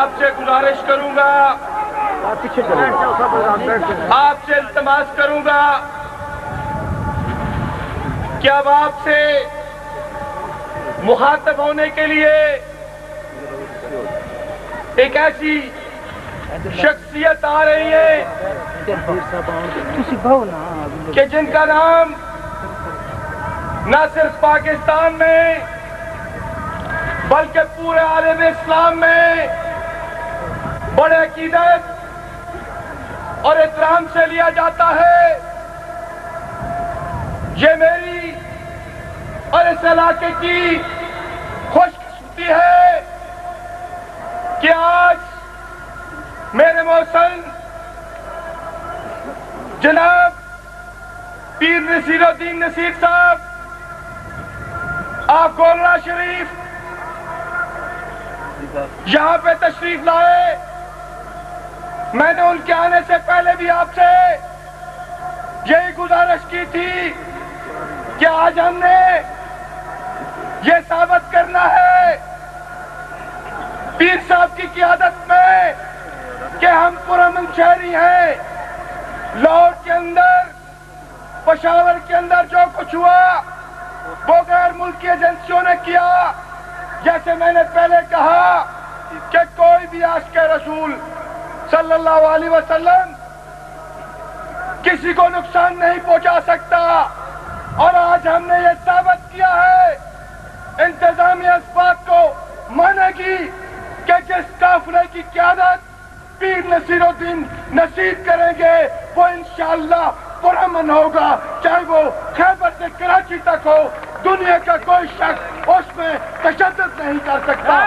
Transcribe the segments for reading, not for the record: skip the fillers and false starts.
آپ سے گزارش کروں گا، آپ سے التماس کروں گا کہ اب آپ سے مخاطب ہونے کے لیے ایک ایسی شخصیت آ رہی ہے کہ جن کا نام نہ صرف پاکستان میں بلکہ پورے عالم اسلام میں بڑے عقیدت اور احترام سے لیا جاتا ہے۔ یہ میری اور اس علاقے کی خوش قسمتی ہے کہ آج میرے محسن جناب پیر نصیر الدین نصیر صاحب آپ گولڑا شریف یہاں پہ تشریف لائے۔ میں نے ان کے آنے سے پہلے بھی آپ سے یہی گزارش کی تھی کہ آج ہم نے یہ ثابت کرنا ہے پیر صاحب کی قیادت میں کہ ہم پرامن شہری ہیں۔ لاہور کے اندر، پشاور کے اندر جو کچھ ہوا وہ غیر ملکی ایجنسیوں نے کیا۔ جیسے میں نے پہلے کہا کہ کوئی بھی عاشق رسول صلی اللہ علیہ وسلم کسی کو نقصان نہیں پہنچا سکتا، اور آج ہم نے یہ ثابت کیا ہے، انتظامیہ اس بات کو مانے گی کہ جس قافلے کی قیادت پیر نصیر الدین نصیر کریں گے وہ انشاءاللہ پرامن ہوگا، چاہے وہ خیبر سے کراچی تک ہو۔ دنیا کا کوئی شخص اس میں تشدد نہیں کر سکتا۔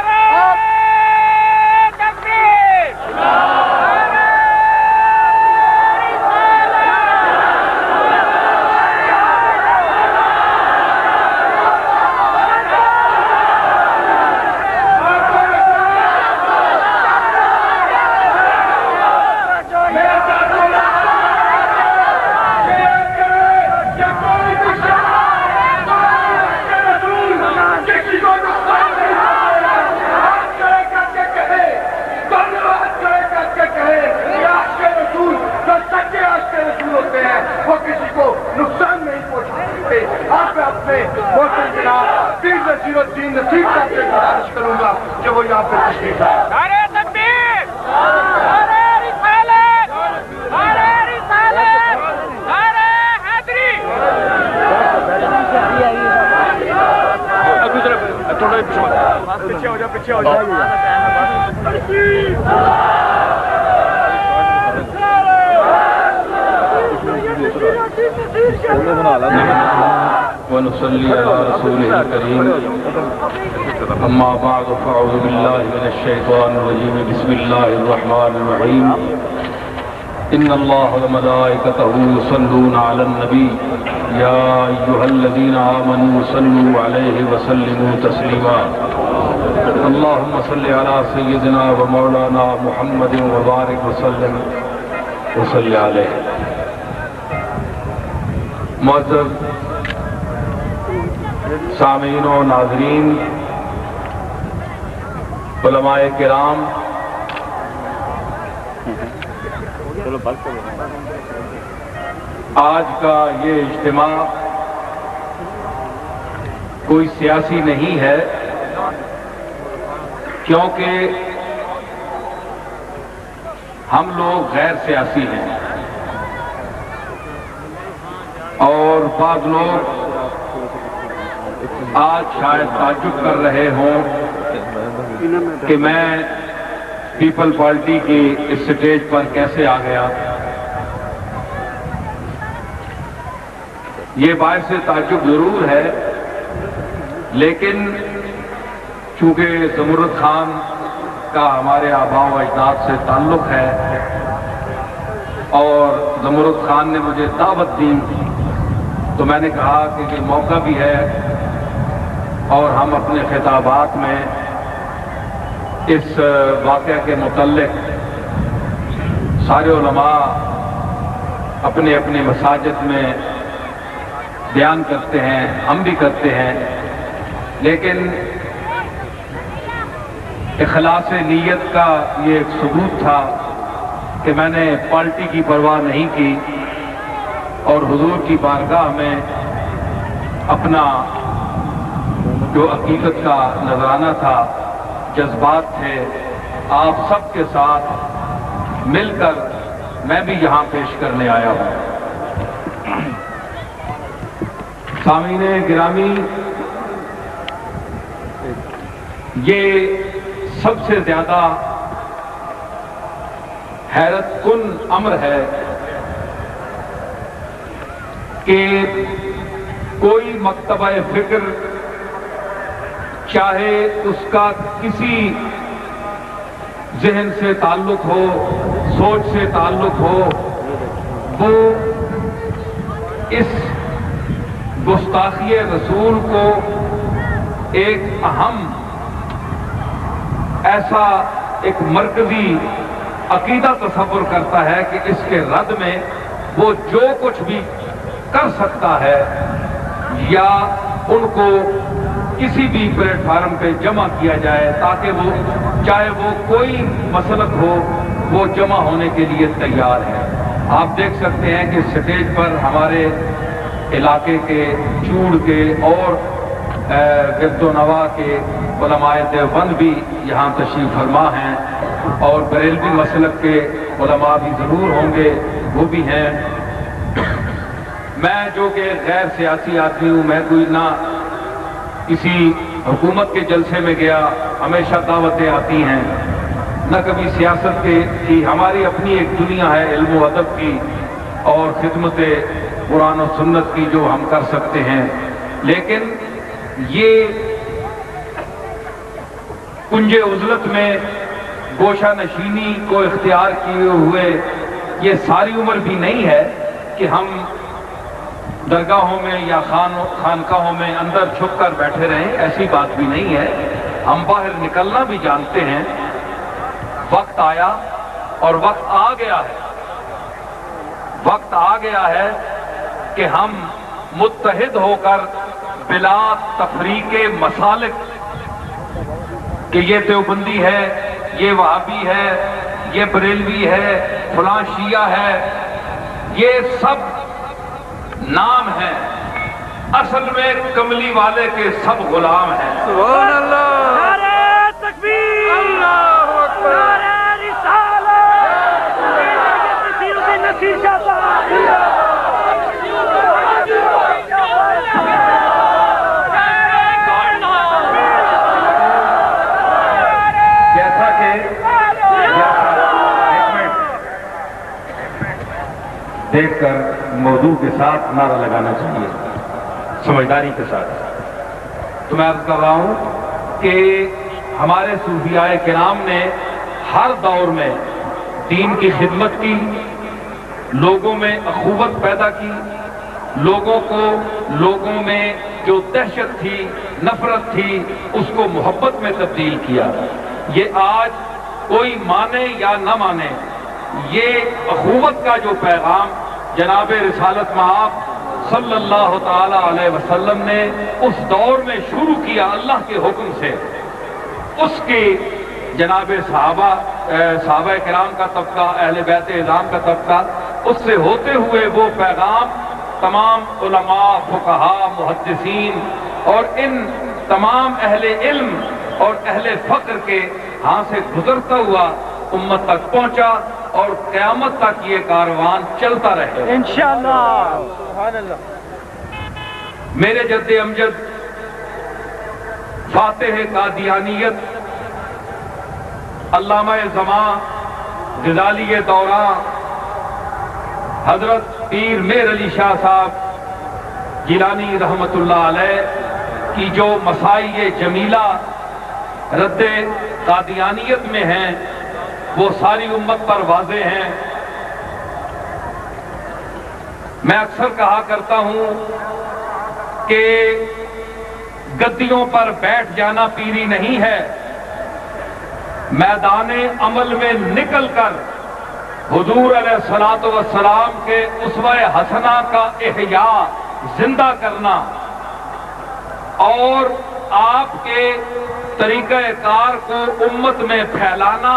گزارش کروں گا کہ وہ یہاں پہ تشریف لائے۔ نعرہ تکبیر، نعرہ رسالت، نعرہ رسالت، نعرہ حیدری۔ تھوڑا پیچھے ہو جاؤ، پیچھے ہو جاؤ۔ ونصلي على رسوله الكريم أما بعد فأعوذ بالله من الشيطان الرجيم بسم الله الرحمن الرحيم إن الله وملائكته يصلون على النبي يا أيها الذين آمنوا صلوا عليه وسلموا تسليما اللهم صل على سيدنا ومولانا محمد وبارك وسلم وصل عليه۔ معزز سامعین و ناظرین، علماء کرام، آج کا یہ اجتماع کوئی سیاسی نہیں ہے، کیونکہ ہم لوگ غیر سیاسی ہیں، اور بعض لوگ آج شاید تعجب کر رہے ہوں کہ میں پیپل پارٹی کی اس سٹیج پر کیسے آ گیا۔ یہ باعث تعجب ضرور ہے، لیکن چونکہ زمرد خان کا ہمارے آباء و اجداد سے تعلق ہے اور زمرد خان نے مجھے دعوت دی، تو میں نے کہا کہ یہ موقع بھی ہے اور ہم اپنے خطابات میں اس واقعہ کے متعلق سارے علماء اپنے اپنے مساجد میں بیان کرتے ہیں، ہم بھی کرتے ہیں، لیکن اخلاص نیت کا یہ ایک ثبوت تھا کہ میں نے پارٹی کی پرواہ نہیں کی اور حضور کی بارگاہ میں اپنا جو حقیقت کا نذرانہ تھا، جذبات تھے، آپ سب کے ساتھ مل کر میں بھی یہاں پیش کرنے آیا ہوں۔ سامعین گرامی، یہ سب سے زیادہ حیرت کن امر ہے کہ کوئی مکتبہ فکر، چاہے اس کا کسی ذہن سے تعلق ہو، سوچ سے تعلق ہو، وہ اس گستاخی رسول کو ایک اہم ایسا ایک مرکزی عقیدہ تصور کرتا ہے کہ اس کے رد میں وہ جو کچھ بھی کر سکتا ہے یا ان کو کسی بھی پلیٹ فارم پہ جمع کیا جائے تاکہ وہ چاہے وہ کوئی مسلک ہو وہ جمع ہونے کے لیے تیار ہے۔ آپ دیکھ سکتے ہیں کہ سٹیج پر ہمارے علاقے کے چوڑ کے اور گرد و نواح کے علماء دیوبند بھی یہاں تشریف فرما ہیں اور بریلوی مسلک کے علماء بھی ضرور ہوں گے، وہ بھی ہیں۔ میں جو کہ غیر سیاسی آدمی ہوں، میں کوئی نہ کسی حکومت کے جلسے میں گیا، ہمیشہ دعوتیں آتی ہیں، نہ کبھی سیاست کی، ہماری اپنی ایک دنیا ہے علم و ادب کی اور خدمت قرآن و سنت کی جو ہم کر سکتے ہیں، لیکن یہ کنج عزلت میں گوشہ نشینی کو اختیار کیے ہوئے یہ ساری عمر بھی نہیں ہے کہ ہم درگاہوں میں یا خانقاہوں میں اندر چھپ کر بیٹھے رہیں، ایسی بات بھی نہیں ہے۔ ہم باہر نکلنا بھی جانتے ہیں۔ وقت آیا اور وقت آ گیا ہے، وقت آ گیا ہے کہ ہم متحد ہو کر بلا تفریق مسالک کہ یہ دیوبندی ہے، یہ وہابی ہے، یہ بریلوی ہے، فلاں شیعہ ہے، یہ سب نام ہیں، اصل میں کملی والے کے سب غلام ہیں۔ سبحان اللہ، نعرہ تکبیر، اللہ اکبر، نعرہ رسالت، نصیر الدین نصیر شاہ صاحب، جیسا کہ دیکھ کر موضوع کے ساتھ نعرہ لگانا چاہیے، سمجھداری کے ساتھ۔ تو میں عرض کر رہا ہوں کہ ہمارے صوفیاء کرام نے ہر دور میں دین کی خدمت کی، لوگوں میں اخوت پیدا کی، لوگوں میں جو دہشت تھی، نفرت تھی، اس کو محبت میں تبدیل کیا۔ یہ آج کوئی مانے یا نہ مانے، یہ اخوت کا جو پیغام جناب رسالت مآب صلی اللہ تعالی علیہ وسلم نے اس دور میں شروع کیا اللہ کے حکم سے، اس کی جناب صحابہ کرام کا طبقہ، اہل بیت اعظام کا طبقہ، اس سے ہوتے ہوئے وہ پیغام تمام علماء، فقہاء، محدثین اور ان تمام اہل علم اور اہل فقر کے ہاں سے گزرتا ہوا امت تک پہنچا اور قیامت تک یہ کاروان چلتا رہے انشاءاللہ۔ سبحان اللہ۔ میرے جد امجد فاتح قادیانیت علامہ زمان غزالی دوراں حضرت پیر میر علی شاہ صاحب گیلانی رحمت اللہ علیہ کی جو مسائل جمیلہ رد قادیانیت میں ہیں وہ ساری امت پر واضح ہیں۔ میں اکثر کہا کرتا ہوں کہ گدیوں پر بیٹھ جانا پیری نہیں ہے، میدان عمل میں نکل کر حضور علیہ الصلوۃ والسلام کے اسوہ حسنہ کا احیاء زندہ کرنا اور آپ کے طریقہ کار کو امت میں پھیلانا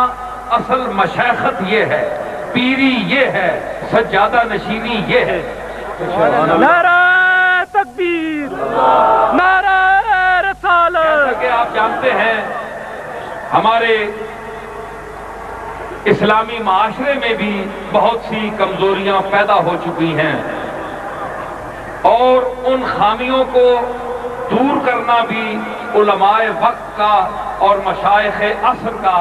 اصل مشائخت یہ ہے، پیری یہ ہے، سجادہ نشینی یہ ہے۔ نعرہ تکبیر، نعرہ رسالت۔ جیسا کہ آپ جانتے ہیں ہمارے اسلامی معاشرے میں بھی بہت سی کمزوریاں پیدا ہو چکی ہیں، اور ان خامیوں کو دور کرنا بھی علماء وقت کا اور مشائخ عصر کا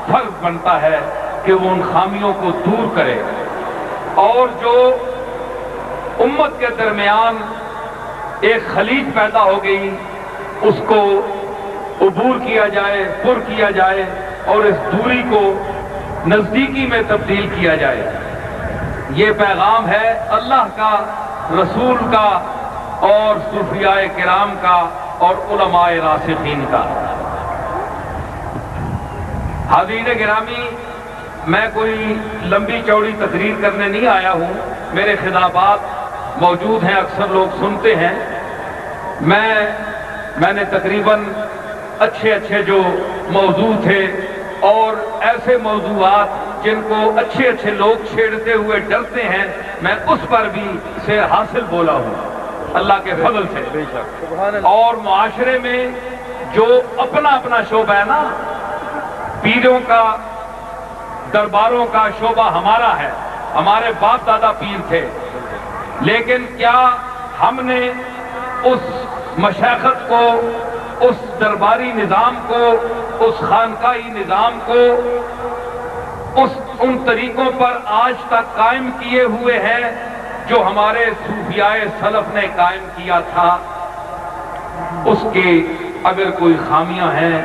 فرض بنتا ہے کہ وہ ان خامیوں کو دور کرے، اور جو امت کے درمیان ایک خلیج پیدا ہو گئی اس کو عبور کیا جائے، پر کیا جائے، اور اس دوری کو نزدیکی میں تبدیل کیا جائے۔ یہ پیغام ہے اللہ کا، رسول کا، اور صوفیاء کرام کا، اور علماء راسخین کا۔ حاضرین گرامی، میں کوئی لمبی چوڑی تقریر کرنے نہیں آیا ہوں، میرے خطابات موجود ہیں، اکثر لوگ سنتے ہیں۔ میں نے تقریباً اچھے جو موضوع تھے اور ایسے موضوعات جن کو اچھے لوگ چھیڑتے ہوئے ڈرتے ہیں، میں اس پر بھی سے حاصل بولا ہوں اللہ کے فضل سے۔ اور معاشرے میں جو اپنا شعبہ ہے نا، پیروں کا، درباروں کا شعبہ ہمارا ہے، ہمارے باپ دادا پیر تھے، لیکن کیا ہم نے اس مشائخت کو، اس درباری نظام کو، اس خانقاہی نظام کو ان طریقوں پر آج تک قائم کیے ہوئے ہیں جو ہمارے صوفیاء سلف نے قائم کیا تھا؟ اس کے اگر کوئی خامیاں ہیں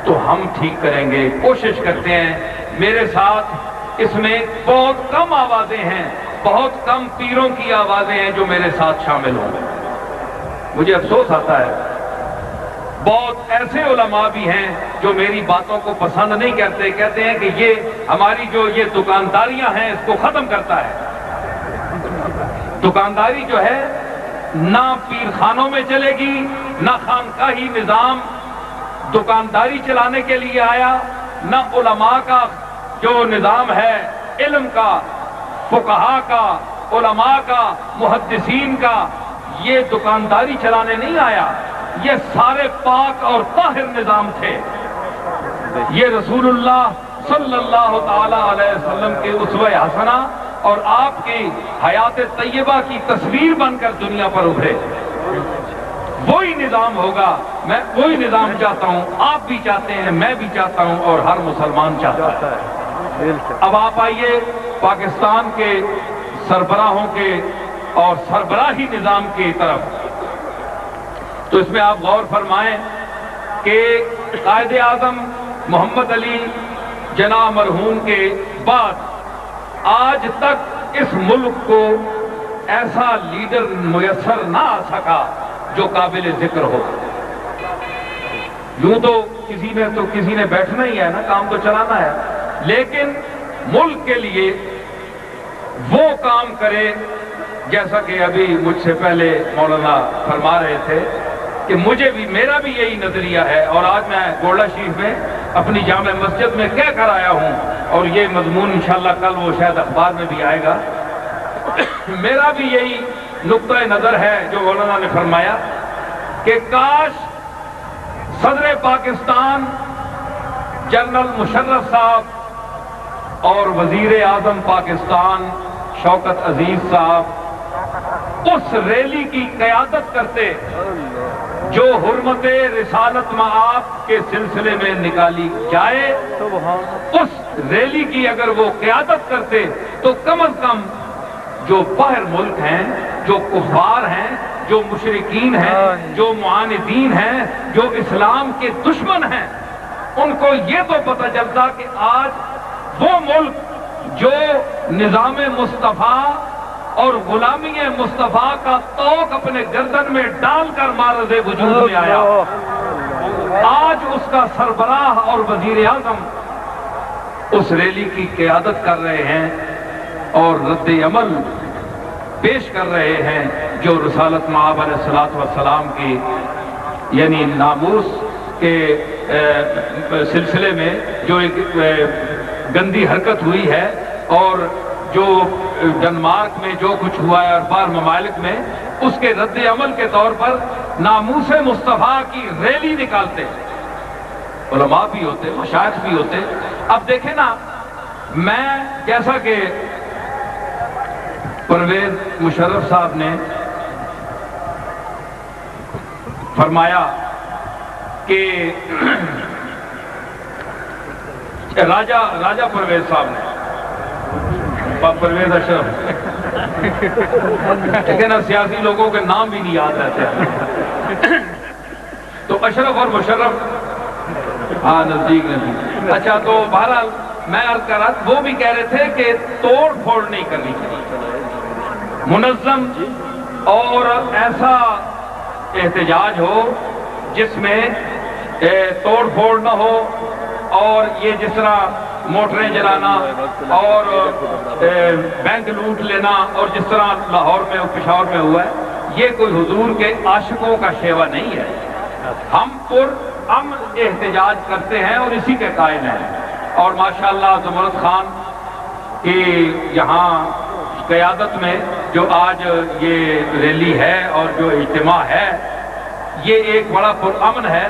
تو ہم ٹھیک کریں گے، کوشش کرتے ہیں۔ میرے ساتھ اس میں بہت کم آوازیں ہیں، بہت کم پیروں کی آوازیں ہیں جو میرے ساتھ شامل ہوں۔ مجھے افسوس آتا ہے بہت ایسے علماء بھی ہیں جو میری باتوں کو پسند نہیں کرتے، کہتے ہیں کہ یہ ہماری جو یہ دکانداریاں ہیں اس کو ختم کرتا ہے۔ دکانداری جو ہے نہ پیر خانوں میں چلے گی، نہ خانقاہی نظام دکانداری چلانے کے لیے آیا، نہ علماء کا جو نظام ہے علم کا، فقہاء کا، علماء کا، محدثین کا، یہ دکانداری چلانے نہیں آیا۔ یہ سارے پاک اور طاہر نظام تھے۔ یہ رسول اللہ صلی اللہ تعالی علیہ وسلم کے اسوہ حسنہ اور آپ کی حیات طیبہ کی تصویر بن کر دنیا پر ابھرے۔ وہی نظام ہوگا، میں وہی نظام چاہتا ہوں، آپ بھی چاہتے ہیں، میں بھی چاہتا ہوں، اور ہر مسلمان چاہتا ہے۔ اب آپ آئیے پاکستان کے سربراہوں کے اور سربراہی نظام کی طرف، تو اس میں آپ غور فرمائیں کہ قائد اعظم محمد علی جناح مرحوم کے بعد آج تک اس ملک کو ایسا لیڈر میسر نہ آ سکا جو قابل ذکر ہو۔ یوں تو کسی نے بیٹھنا ہی ہے نا، کام تو چلانا ہے، لیکن ملک کے لیے وہ کام کرے جیسا کہ ابھی مجھ سے پہلے مولانا فرما رہے تھے کہ میرا بھی یہی نظریہ ہے، اور آج میں گولڈا شریف میں اپنی جامع مسجد میں کہہ کر آیا ہوں، اور یہ مضمون انشاءاللہ کل وہ شاید اخبار میں بھی آئے گا۔ میرا بھی یہی نقطہ نظر ہے جو مولانا نے فرمایا کہ کاش صدر پاکستان جنرل مشرف صاحب اور وزیر اعظم پاکستان شوکت عزیز صاحب اس ریلی کی قیادت کرتے جو حرمت رسالت مآب کے سلسلے میں نکالی جائے۔ اس ریلی کی اگر وہ قیادت کرتے تو کم از کم جو باہر ملک ہیں، جو کفار ہیں، جو مشرکین ہیں، جو معاندین ہیں، جو اسلام کے دشمن ہیں، ان کو یہ تو پتہ چلتا کہ آج وہ ملک جو نظام مصطفیٰ اور غلامی مصطفیٰ کا طوق اپنے گردن میں ڈال کر معرض وجود میں آیا، آج اس کا سربراہ اور وزیر اعظم اس ریلی کی قیادت کر رہے ہیں اور رد عمل پیش کر رہے ہیں جو رسالت مآب علیہ الصلوۃ والسلام کی یعنی ناموس کے سلسلے میں جو ایک گندی حرکت ہوئی ہے اور جو ڈنمارک میں جو کچھ ہوا ہے اور بار ممالک میں، اس کے رد عمل کے طور پر ناموس مصطفیٰ کی ریلی نکالتے، علماء بھی ہوتے، مشائخ بھی ہوتے۔ اب دیکھیں نا، میں جیسا کہ پرویز مشرف صاحب نے فرمایا کہ راجہ پرویز صاحب نے، پرویز اشرف، لیکن اب سیاسی لوگوں کے نام بھی نہیں یاد رہتے ہیں، تو اشرف اور مشرف، ہاں نزدیک۔ اچھا، تو بہرحال میں عرض کر رہا، وہ بھی کہہ رہے تھے کہ توڑ پھوڑ نہیں کرنی چاہیے، منظم اور ایسا احتجاج ہو جس میں توڑ پھوڑ نہ ہو، اور یہ جس طرح موٹریں جلانا اور بینک لوٹ لینا اور جس طرح لاہور میں اور پشاور میں ہوا ہے، یہ کوئی حضور کے عاشقوں کا شیوا نہیں ہے۔ ہم پرامن احتجاج کرتے ہیں اور اسی کے قائل ہیں، اور ماشاءاللہ زمرد خان کی یہاں قیادت میں جو آج یہ ریلی ہے اور جو اجتماع ہے، یہ ایک بڑا پرامن ہے۔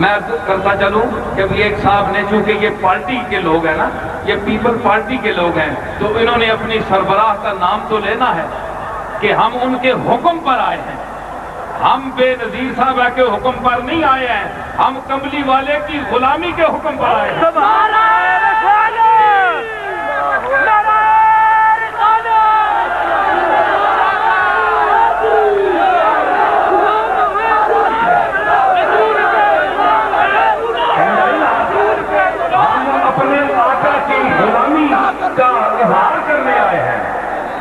میں کرتا چلوں کہ ایک صاحب نے، چونکہ یہ پارٹی کے لوگ ہیں نا، یہ پیپل پارٹی کے لوگ ہیں، تو انہوں نے اپنی سربراہ کا نام تو لینا ہے کہ ہم ان کے حکم پر آئے ہیں، ہم بے نظیر صاحب کے حکم پر نہیں آئے ہیں، ہم کملی والے کی غلامی کے حکم پر آئے ہیں۔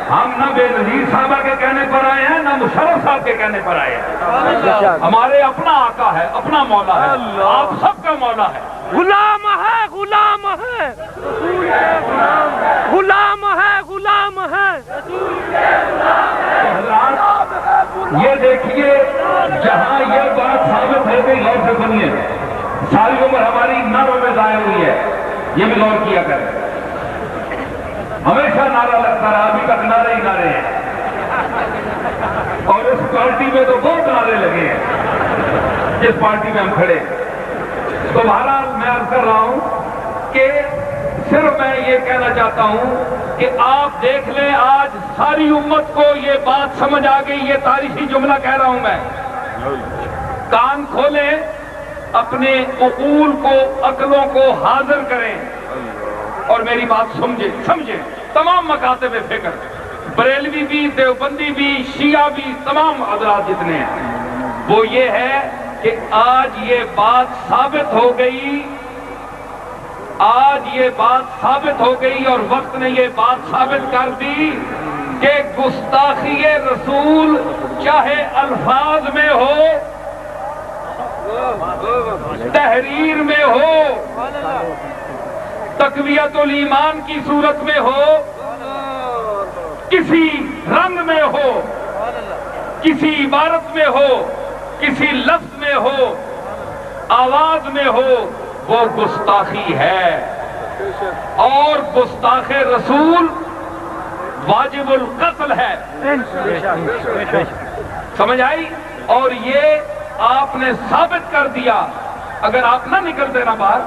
ہم نہ بے نظیر صاحبہ کے کہنے پر آئے ہیں، نہ مشرف صاحب کے کہنے پر آئے ہیں۔ ہمارے اپنا آقا ہے، اپنا مولا ہے، آپ سب کا مولا ہے، غلام ہے، غلام ہے، غلام ہے، غلام ہے۔ یہ دیکھیے، جہاں یہ بات ثابت ہو گئی، غور سے سنیے، ساری عمر ہماری نعروں میں ضائع ہوئی ہے، یہ بھی غور کیا کریں۔ ہمیشہ نعرہ لگتا رہا، ابھی تک نعرے ہی نعرے ہیں، اور اس پارٹی میں تو بہت نعرے لگے ہیں جس پارٹی میں ہم کھڑے۔ تو بہرحال میں عرض کر رہا ہوں کہ صرف میں یہ کہنا چاہتا ہوں کہ آپ دیکھ لیں، آج ساری امت کو یہ بات سمجھ آ گئی، یہ تاریخی جملہ کہہ رہا ہوں میں، کان کھولیں، اپنے عقول کو، عقلوں کو حاضر کریں اور میری بات سمجھیں۔ تمام مکاتب فکر، بریلوی بھی، دیوبندی بھی، شیعہ بھی، تمام حضرات جتنے ہیں، وہ یہ ہے کہ آج یہ بات ثابت ہو گئی، آج یہ بات ثابت ہو گئی اور وقت نے یہ بات ثابت کر دی کہ گستاخی رسول چاہے الفاظ میں ہو، تحریر میں ہو، تقویت الایمان کی صورت میں ہو، کسی رنگ میں ہو، کسی عبارت میں ہو، کسی لفظ میں ہو، آواز میں ہو، وہ گستاخی ہے، اور گستاخ رسول واجب القتل ہے۔ سمجھ آئی؟ اور یہ آپ نے ثابت کر دیا۔ اگر آپ نہ نکلتے نا باہر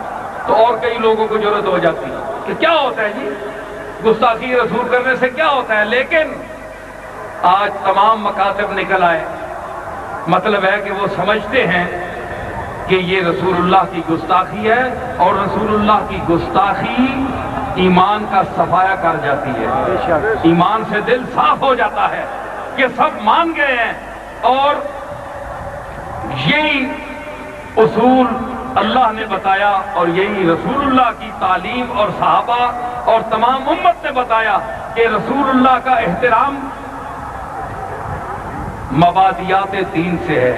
تو اور کئی لوگوں کو ضرورت ہو جاتی کہ کیا ہوتا ہے جی، گستاخی رسول کرنے سے کیا ہوتا ہے، لیکن آج تمام مکاتب نکل آئے۔ مطلب ہے کہ وہ سمجھتے ہیں کہ یہ رسول اللہ کی گستاخی ہے، اور رسول اللہ کی گستاخی ایمان کا صفایا کر جاتی ہے، ایمان سے دل صاف ہو جاتا ہے، کہ سب مان گئے ہیں، اور یہی اصول اللہ نے بتایا اور یہی رسول اللہ کی تعلیم اور صحابہ اور تمام امت نے بتایا کہ رسول اللہ کا احترام مبادیات دین سے ہے،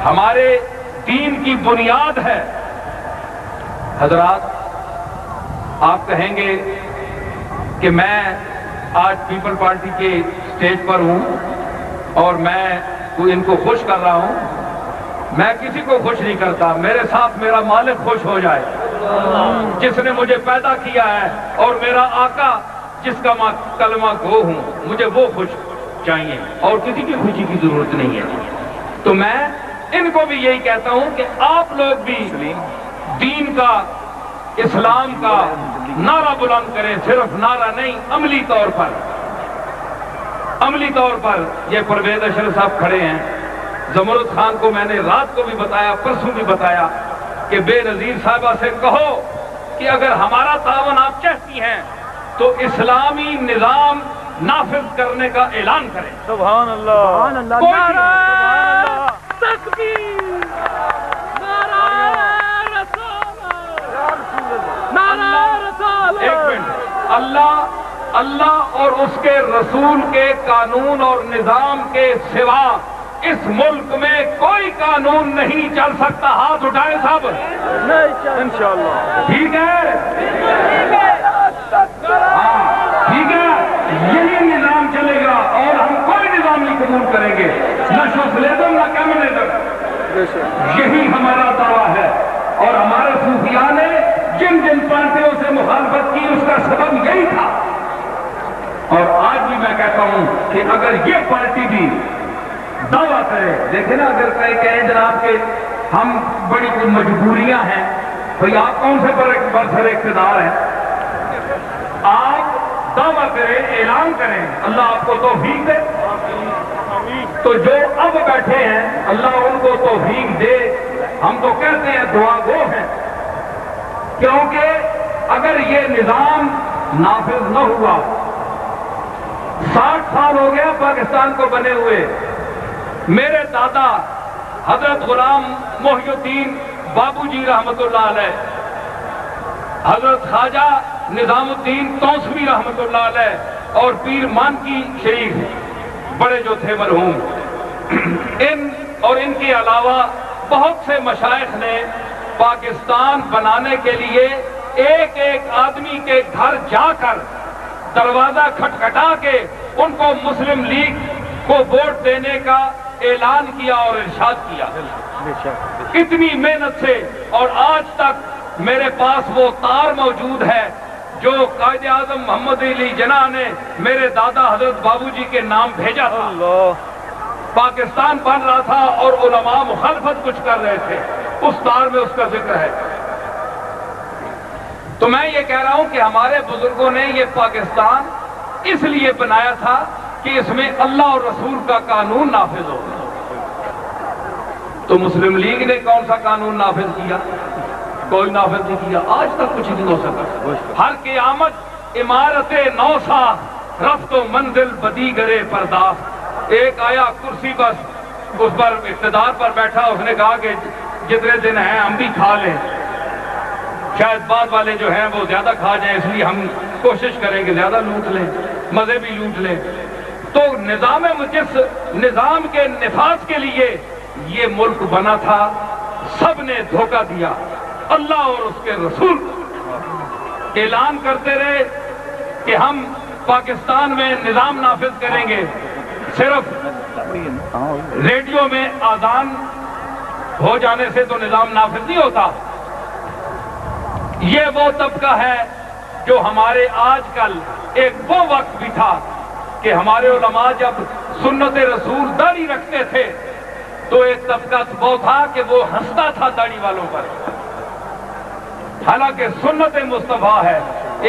ہمارے دین کی بنیاد ہے۔ حضرات، آپ کہیں گے کہ میں آج پیپل پارٹی کے سٹیج پر ہوں اور میں ان کو خوش کر رہا ہوں، میں کسی کو خوش نہیں کرتا، میرے ساتھ میرا مالک خوش ہو جائے جس نے مجھے پیدا کیا ہے، اور میرا آقا جس کا میں کلمہ گو ہوں، مجھے وہ خوش چاہیے اور کسی کی خوشی کی ضرورت نہیں ہے۔ تو میں ان کو بھی یہی کہتا ہوں کہ آپ لوگ بھی دین کا، اسلام کا نعرہ بلند کریں، صرف نعرہ نہیں، عملی طور پر یہ پرویز اشرف صاحب کھڑے ہیں۔ زمرد خان کو میں نے رات کو بھی بتایا، پرسوں بھی بتایا کہ بے نظیر صاحبہ سے کہو کہ اگر ہمارا تعاون آپ چاہتی ہیں تو اسلامی نظام نافذ کرنے کا اعلان کریں۔ سبحان اللہ، نعرہ تکبیر، نعرہ رسالت، نعرہ رسالت۔ ایک منٹ، اللہ اور اس کے رسول کے قانون اور نظام کے سوا اس ملک میں کوئی قانون نہیں چل سکتا۔ ہاتھ اٹھائیں سب، انشاءاللہ۔ ٹھیک ہے؟ ہاں ٹھیک ہے، یہی نظام چلے گا اور ہم کوئی نظام نہیں قبول کریں گے، نہ سوشلزم نہ کمیونزم۔ یہی ہمارا دعویٰ ہے، اور ہمارے صوفیاء نے جن پارٹیوں سے مخالفت کی اس کا سبب یہی تھا۔ اور آج بھی میں کہتا ہوں کہ اگر یہ پارٹی بھی دعویٰ کرے، دیکھیں نا، اگر کہیں جناب کہ ہم بڑی مجبوریاں ہیں، بھئی آپ کون سے برسر اقتدار ہیں، آپ دعویٰ کریں، اعلان کریں، اللہ آپ کو توفیق دے۔ تو جو اب بیٹھے ہیں اللہ ان کو توفیق دے۔ ہم تو کہتے ہیں دعا گو ہیں، کیونکہ اگر یہ نظام نافذ نہ ہوا، 60 سال ہو گیا پاکستان کو بنے ہوئے، میرے دادا حضرت غلام محی الدین بابو جی رحمت اللہ علیہ، حضرت خواجہ نظام الدین توسوی رحمت اللہ علیہ، اور پیر مانکی شریف بڑے جو تھے مرحوم، ان کے علاوہ بہت سے مشائخ نے پاکستان بنانے کے لیے ایک ایک آدمی کے گھر جا کر دروازہ کھٹکھٹا کے ان کو مسلم لیگ کو ووٹ دینے کا اعلان کیا اور ارشاد کیا۔ اتنی محنت سے، اور آج تک میرے پاس وہ تار موجود ہے جو قائد اعظم محمد علی جناح نے میرے دادا حضرت بابو جی کے نام بھیجا تھا۔ پاکستان بن رہا تھا اور علماء مخالفت کچھ کر رہے تھے، اس تار میں اس کا ذکر ہے۔ تو میں یہ کہہ رہا ہوں کہ ہمارے بزرگوں نے یہ پاکستان اس لیے بنایا تھا کہ اس میں اللہ اور رسول کا قانون نافذ ہو۔ تو مسلم لیگ نے کون سا قانون نافذ کیا؟ کوئی نافذ نہیں کیا، آج تک کچھ نہیں ہو سکا۔ ہر قیامت عمارت نوسا، رفت و منزل بدی گرے پرداس۔ ایک آیا کرسی بس، اس پر اقتدار پر بیٹھا، اس نے کہا کہ جتنے دن ہیں ہم بھی کھا لیں، شاید بعد والے جو ہیں وہ زیادہ کھا جائیں، اس لیے ہم کوشش کریں کہ زیادہ لوٹ لیں، مزے بھی لوٹ لیں۔ تو جس نظام کے نفاذ کے لیے یہ ملک بنا تھا، سب نے دھوکہ دیا۔ اللہ اور اس کے رسول اعلان کرتے رہے کہ ہم پاکستان میں نظام نافذ کریں گے، صرف ریڈیو میں اذان ہو جانے سے تو نظام نافذ نہیں ہوتا۔ یہ وہ طبقہ ہے جو ہمارے آج کل، ایک وہ وقت بھی تھا کہ ہمارے علماء جب سنت رسول داڑھی رکھتے تھے تو ایک طبقہ وہ تھا کہ وہ ہنستا تھا داڑھی والوں پر، حالانکہ سنت مصطفیٰ ہے۔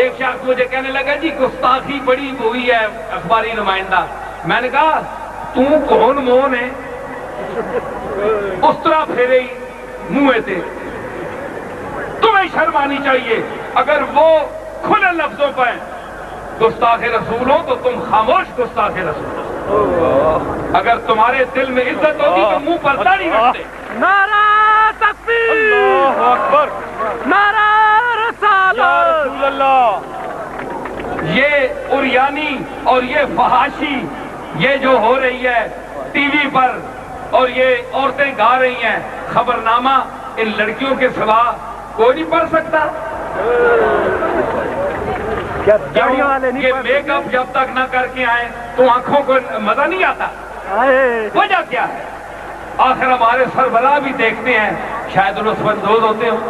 ایک شخص مجھے کہنے لگا جی گستاخی بڑی ہوئی ہے اخباری نمائندہ۔ میں نے کہا تو کون مون ہے، اس طرح پھیرے ہی منہ تھے، تمہیں شرم آنی چاہیے۔ اگر وہ کھلے لفظوں پر گستاخ رسول ہو تو تم خاموش گستاخ رسول ہو۔ اگر تمہارے دل میں عزت ہوتی تو منہ پر داڑھی رکھتے۔ نعرہ تکبیر، اللہ اکبر، نعرہ رسالت، یا رسول اللہ۔ یہ اریانی اور یہ فحاشی یہ جو ہو رہی ہے ٹی وی پر، اور یہ عورتیں گا رہی ہیں خبرنامہ، ان لڑکیوں کے سوا کوئی نہیں پڑھ سکتا۔ یہ میک اپ جب تک نہ کر کے آئیں تو آنکھوں کو مزہ نہیں آتا۔ وجہ کیا ہے؟ آخر ہمارے سربراہ بھی دیکھتے ہیں شاید لطفاندوز ہوتے ہوں.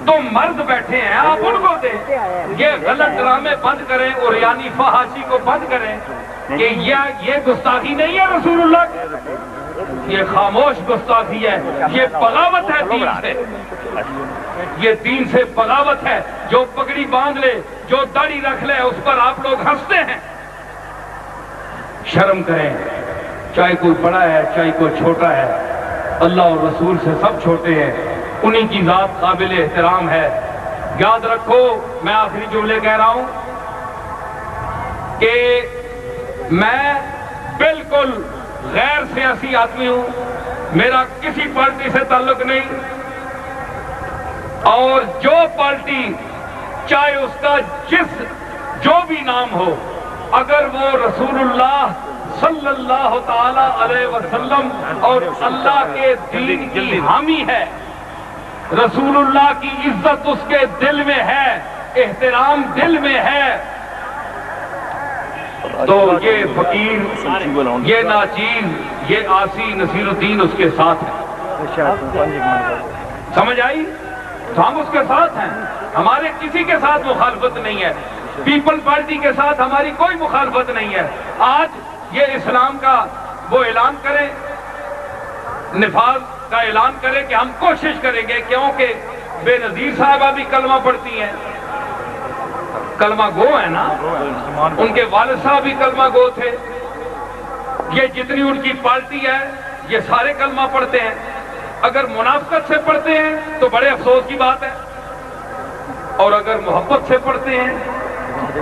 تو مرد بیٹھے ہیں آپ ان کو دیں. یہ غلط ڈرامے بند کریں اور یعنی فحاشی کو بند کریں کہ یہ گستاخی نہیں ہے رسول اللہ کی. یہ خاموش گستاخی ہے, یہ بغاوت ہے دین سے. یہ دین سے بغاوت ہے. جو پگڑی باندھ لے, جو داڑھی رکھ لے, اس پر آپ لوگ ہنستے ہیں. شرم کریں, چاہے کوئی بڑا ہے چاہے کوئی چھوٹا ہے. اللہ اور رسول سے سب چھوٹے ہیں, انہی کی ذات قابل احترام ہے. یاد رکھو, میں آخری جملے کہہ رہا ہوں کہ میں بالکل غیر سیاسی آدمی ہوں, میرا کسی پارٹی سے تعلق نہیں, اور جو پارٹی چاہے اس کا جو بھی نام ہو, اگر وہ رسول اللہ صلی اللہ تعالی علیہ وسلم اور اللہ کے دین کی حامی ہے, رسول اللہ کی عزت اس کے دل میں ہے, احترام دل میں ہے, تو یہ فقیر, یہ ناچیز, یہ عاصی نصیر الدین اس کے ساتھ ہے. سمجھ آئی؟ تو ہم اس کے ساتھ ہیں, ہمارے کسی کے ساتھ مخالفت نہیں ہے. پیپل پارٹی کے ساتھ ہماری کوئی مخالفت نہیں ہے. آج یہ اسلام کا وہ اعلان کریں, نفاذ کا اعلان کریں کہ ہم کوشش کریں گے, کیونکہ بے نظیر صاحبہ بھی کلمہ پڑھتی ہیں, کلمہ گو ہے نا, ان کے والد صاحب بھی کلمہ گو تھے. یہ جتنی ان کی پارٹی ہے یہ سارے کلمہ پڑھتے ہیں. اگر منافقت سے پڑھتے ہیں تو بڑے افسوس کی بات ہے, اور اگر محبت سے پڑھتے ہیں,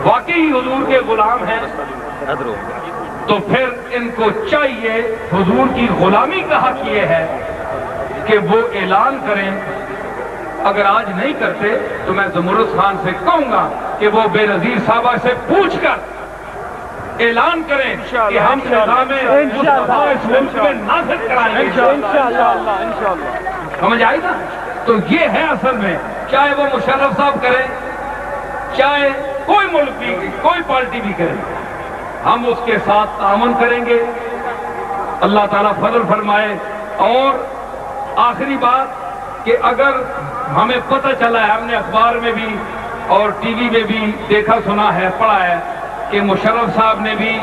واقعی حضور کے غلام ہیں, تو پھر ان کو چاہیے, حضور کی غلامی کا حق یہ ہے کہ وہ اعلان کریں. اگر آج نہیں کرتے تو میں زمرد خان سے کہوں گا کہ وہ بے نظیر صاحبہ سے پوچھ کر اعلان کریں کہ ہم نظام مصطفیٰ اس ملک میں نافذ کرائیں گے. سمجھ آئی نا؟ تو یہ ہے اصل میں, چاہے وہ مشرف صاحب کریں, چاہے کوئی ملک بھی, کوئی پارٹی بھی کرے, ہم اس کے ساتھ تعاون کریں گے. اللہ تعالیٰ فضل فرمائے. اور آخری بات کہ اگر ہمیں پتہ چلا ہے, ہم نے اخبار میں بھی اور ٹی وی میں بھی دیکھا سنا ہے, پڑھا ہے کہ مشرف صاحب نے بھی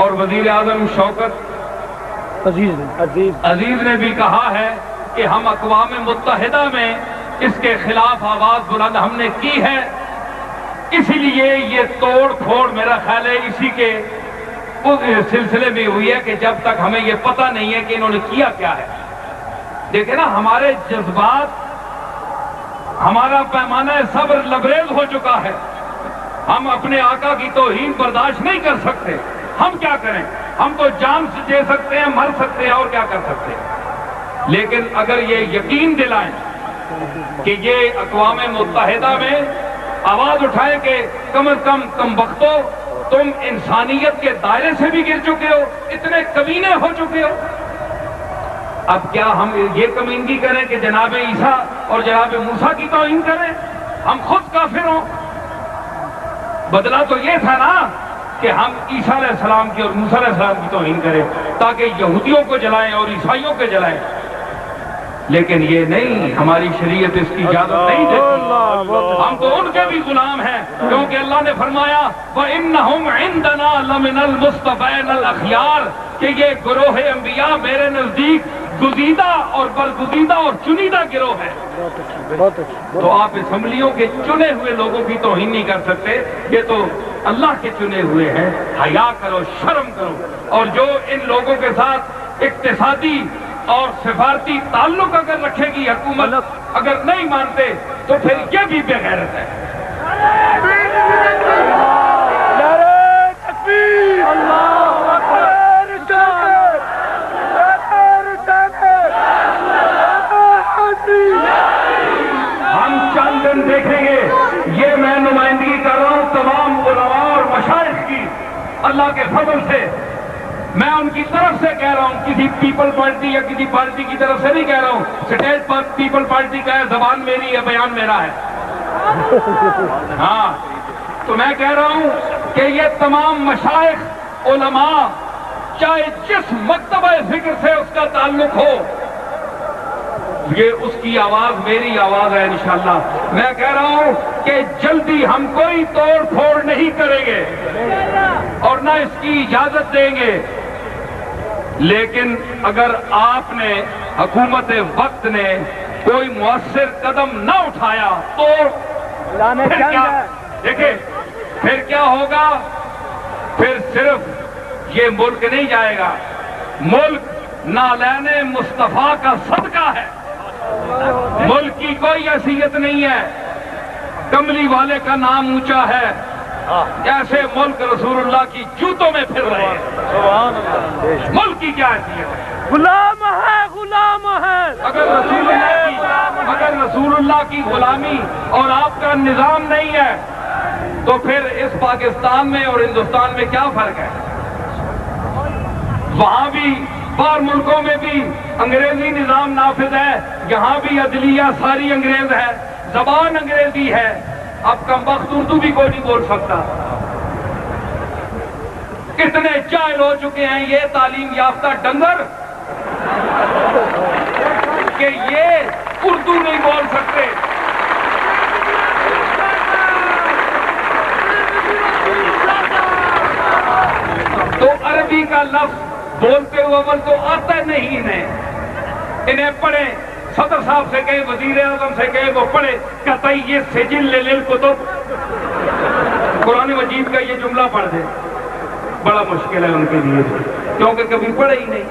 اور وزیر اعظم شوکت عزیز نے بھی کہا ہے کہ ہم اقوام متحدہ میں اس کے خلاف آواز بلند ہم نے کی ہے. اسی لیے یہ توڑ پھوڑ میرا خیال ہے اسی کے سلسلے میں ہوئی ہے کہ جب تک ہمیں یہ پتہ نہیں ہے کہ انہوں نے کیا کیا ہے. دیکھیں نا, ہمارے جذبات, ہمارا پیمانہ صبر لبریز ہو چکا ہے. ہم اپنے آقا کی توہین برداشت نہیں کر سکتے. ہم کیا کریں؟ ہم تو جان سے دے سکتے ہیں, مر سکتے ہیں, اور کیا کر سکتے ہیں. لیکن اگر یہ یقین دلائیں کہ یہ اقوام متحدہ میں آواز اٹھائیں کہ کم از کم بختو, تم انسانیت کے دائرے سے بھی گر چکے ہو, اتنے کمینے ہو چکے ہو. اب کیا ہم یہ کمینگی کریں کہ جناب عیسیٰ اور جناب موسیٰ کی توہین کریں؟ ہم خود کافر ہوں. بدلہ تو یہ تھا نا کہ ہم عیسیٰ علیہ السلام کی اور موسیٰ علیہ السلام کی توہین کریں تاکہ یہودیوں کو جلائیں اور عیسائیوں کو جلائیں. لیکن یہ نہیں, ہماری شریعت اس کی اجازت نہیں دیتی. ہم تو ان کے بھی غلام ہیں, کیونکہ اللہ نے فرمایا وَإِنَّهُمْ عِنْدَنَا لَمِنَ الْمُصْطَفَيْنَ الْأَخْيَارِ کہ یہ گروہ انبیاء میرے نزدیک گزیدہ اور برگزیدہ اور چنیدہ گروہ ہے. تو آپ اسمبلیوں کے چنے ہوئے لوگوں کی توہین نہیں کر سکتے, یہ تو اللہ کے چنے ہوئے ہیں. حیا کرو, شرم کرو. اور جو ان لوگوں کے ساتھ اقتصادی اور سفارتی تعلق اگر رکھے گی حکومت, اگر نہیں مانتے تو پھر یہ بھی بے غیرت ہے. ہم چند دن دیکھیں گے, یہ میں نمائندگی کر رہا ہوں تمام علماء اور مشائخ کی, اللہ کے فضل سے. میں ان کی طرف سے کہہ رہا ہوں, کسی پیپل پارٹی یا کسی پارٹی کی طرف سے نہیں کہہ رہا ہوں. سٹیج پر پیپل پارٹی کا ہے, زبان میری ہے, بیان میرا ہے. ہاں, تو میں کہہ رہا ہوں کہ یہ تمام مشائخ, علماء, چاہے جس مکتبہ فکر سے اس کا تعلق ہو، یہ اس کی آواز میری آواز ہے انشاءاللہ۔ میں کہہ رہا ہوں کہ جلدی ہم کوئی توڑ پھوڑ نہیں کریں گے اور نہ اس کی اجازت دیں گے، لیکن اگر آپ نے، حکومت وقت نے کوئی مؤثر قدم نہ اٹھایا تو پھر کیا؟ دیکھیں پھر کیا ہوگا؟ پھر صرف یہ ملک نہیں جائے گا، ملک نالین مصطفیٰ کا صدقہ ہے، ملک کی کوئی حیثیت نہیں ہے، کملی والے کا نام اونچا ہے، جیسے ملک رسول اللہ کی جوتوں میں پھر رہے ہیں، ملک کی کیا حیثیت ہے؟ غلام ہے، غلام ہے۔ اگر رسول اللہ کی غلامی اور آپ کا نظام نہیں ہے تو پھر اس پاکستان میں اور ہندوستان میں کیا فرق ہے؟ وہاں بھی، باہر ملکوں میں بھی انگریزی نظام نافذ ہے، یہاں بھی عدلیہ ساری انگریز ہے، زبان انگریزی ہے، اب کمبخت اردو بھی کوئی نہیں بول سکتا۔ کتنے جاہل ہو چکے ہیں یہ تعلیم یافتہ ڈنگر کہ یہ اردو نہیں بول سکتے۔ تو عربی کا لفظ بولتے ہوئے اول تو آتا نہیں انہیں پڑھے، صدر صاحب سے کہے، وزیر اعظم سے کہے، وہ پڑھے، کہتا یہ سجل للکتب، قرآن مجید کا یہ جملہ پڑھ دے، بڑا مشکل ہے ان کے لیے کیونکہ کبھی پڑھے ہی نہیں۔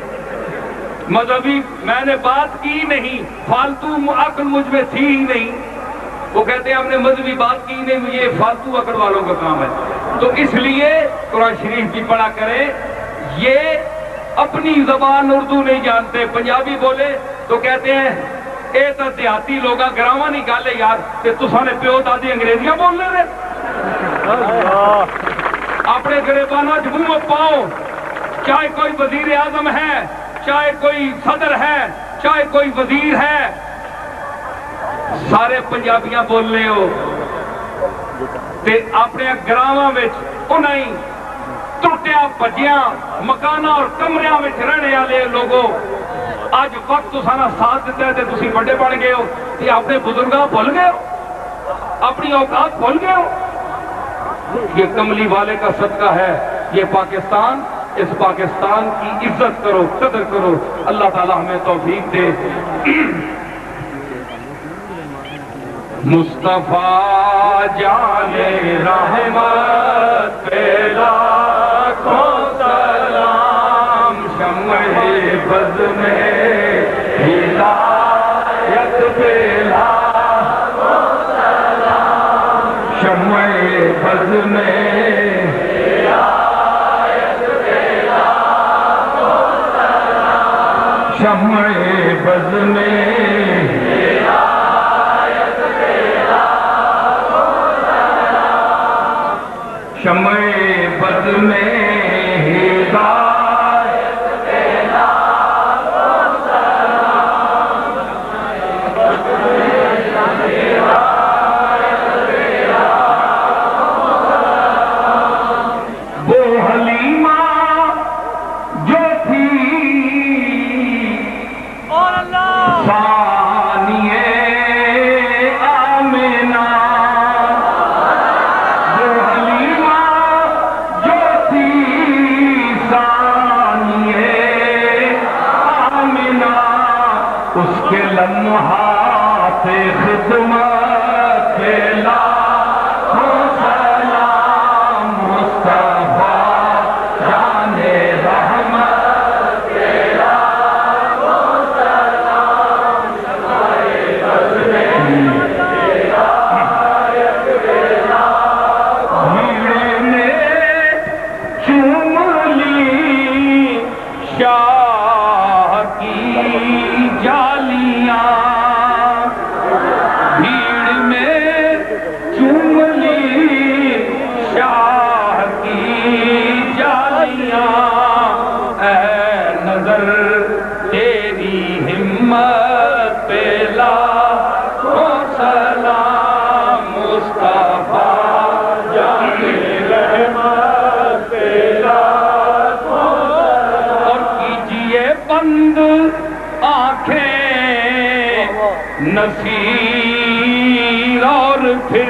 مذہبی میں نے بات کی نہیں، فالتو عقل مجھ میں تھی ہی نہیں، وہ کہتے ہیں ہم نے مذہبی بات کی نہیں، یہ فالتو عقل والوں کا کام ہے۔ تو اس لیے قرآن شریف بھی پڑھا کرے، یہ اپنی زبان اردو نہیں جانتے، پنجابی بولے تو کہتے ہیں اے تو دیہاتی لوگ گراواں نہیں گل ہے یار کہ تساں نے پیو دادی انگریزیاں بولنے دے، اپنے گریبانہ چ منہ پاؤ، چاہے کوئی وزیر اعظم ہے، چاہے کوئی صدر ہے، چاہے کوئی وزیر ہے، سارے پنجابیاں بولنے ہو تے اپنے گراواں وچ انہیں ٹوٹیاں بھجیاں مکاناں اور کمریاں وچ رہنے والے لوگوں اج وقت تساں ساتھ دیتا ہے تے تسی بڑے بن گئے ہو، تے اپنے بزرگاں بھول گئے ہو، اپنی اوقات بھول گئے ہو۔ یہ کملی والے کا صدقہ ہے، یہ پاکستان، اس پاکستان کی عزت کرو، قدر کرو، اللہ تعالیٰ ہمیں توفیق دے۔ مصطفیٰ جان رحمت پہ لاکھوں سلام، شمع بز میں ہدایت پہ لاکھوں سلام، شمع بز میں ہدایت پہ لاکھوں سلام، شمع بز میں شمع بز میں ہدایت پہ لاکھوں سلام، وہ حلیمہ جو تھی ثانیہ آمنہ، اس کے لمحات خدمت پہ لاکھوں سلام، مصطفیٰ جان رحمت پہ لاکھوں سلام، بھیڑ نے چوم لی شاہ کی جالیاں، بھیڑ نصیر اور پھر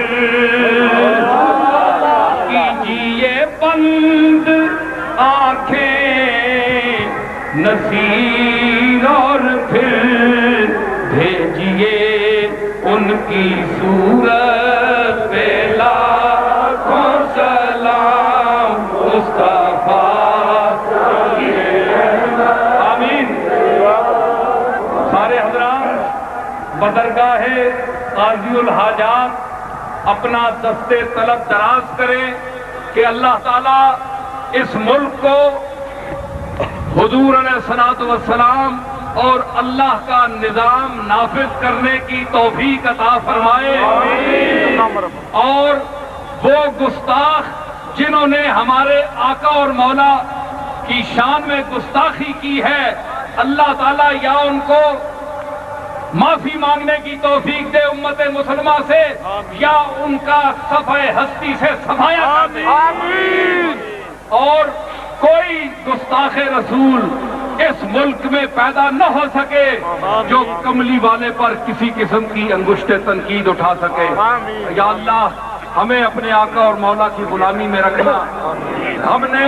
کیجیے بند آنکھیں نصیر اور پھر بھیجیے ان کی صورت پہ لاکھوں سلام مصطفیٰ آمین۔ سارے حضرات بدرگاہ قاضی الحاجات اپنا دستے طلب دراز کریں کہ اللہ تعالیٰ اس ملک کو حضور علیہ الصلوۃ والسلام اور اللہ کا نظام نافذ کرنے کی توفیق عطا فرمائے، اور وہ گستاخ جنہوں نے ہمارے آقا اور مولا کی شان میں گستاخی کی ہے، اللہ تعالیٰ یا ان کو معافی مانگنے کی توفیق دے امت مسلمہ سے، یا ان کا صفحہ ہستی سے صفایا کر دے، اور کوئی گستاخ رسول اس ملک میں پیدا نہ ہو سکے جو کملی والے پر کسی قسم کی انگشت تنقید اٹھا سکے۔ یا اللہ ہمیں اپنے آقا اور مولا کی غلامی میں رکھنا، ہم نے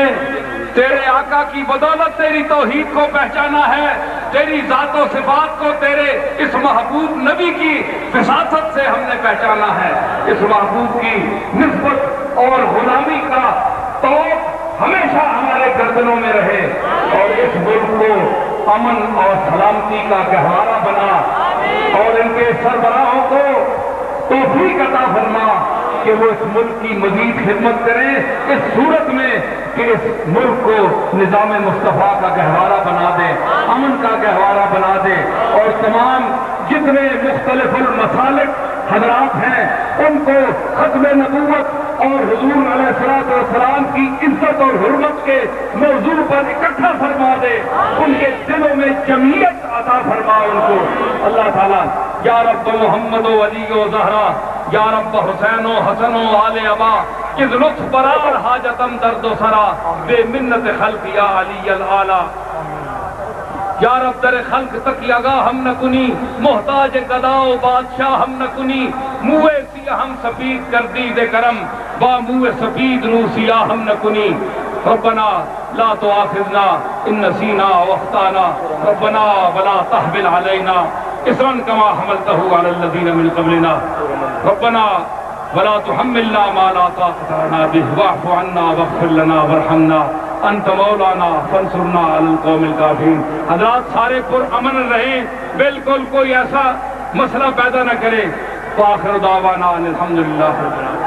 تیرے آقا کی بدولت تیری توحید کو پہچانا ہے، تیری ذات و صفات کو تیرے اس محبوب نبی کی وساطت سے ہم نے پہچانا ہے۔ اس محبوب کی نسبت اور غلامی کا توق ہمیشہ ہمارے گردنوں میں رہے، اور اس ملک کو امن اور سلامتی کا گہوارہ بنا، اور ان کے سربراہوں کو توفیق عطا فرما کہ وہ اس ملک کی مزید خدمت کریں، اس صورت میں کہ اس ملک کو نظام مصطفیٰ کا گہوارہ بنا دے، امن کا گہوارہ بنا دے، اور تمام جتنے مختلف المسالک حضرات ہیں ان کو ختم نبوت اور حضور علیہ السلام کی عزت اور حرمت کے موضوع پر اکٹھا فرما دے، ان کے دلوں میں جمعیت عطا فرما ان کو اللہ تعالیٰ۔ یا رب محمد و علی و زہرا، یا رب حسین و حسن و آل ابا، اذ لطف برار حاجتم درد و سرا، بے منت خلق یا علی العالی۔ یا رب در خلق تک یگا ہم نہ کنی، محتاج گدا و بادشاہ ہم نہ کنی، منہ سیاہ ہم سفید گردید کرم، با منہ سفید رو سیاہ ہم نہ کنی۔ ربنا لا تؤاخذنا ان نسینا واخطانا، ربنا ولا تحمل علینا اصرا کما حملته على الذین من قبلنا، ربنا ولا تحملنا ما لا طاقة لنا به، واعف عنا واغفر لنا وارحمنا انت مولانا فانصرنا علی القوم الکافرین۔ حضرات سارے پر امن رہیں، بالکل کوئی ایسا مسئلہ پیدا نہ کرے۔ وآخر دعوانا ان الحمدللہ رب العالمین۔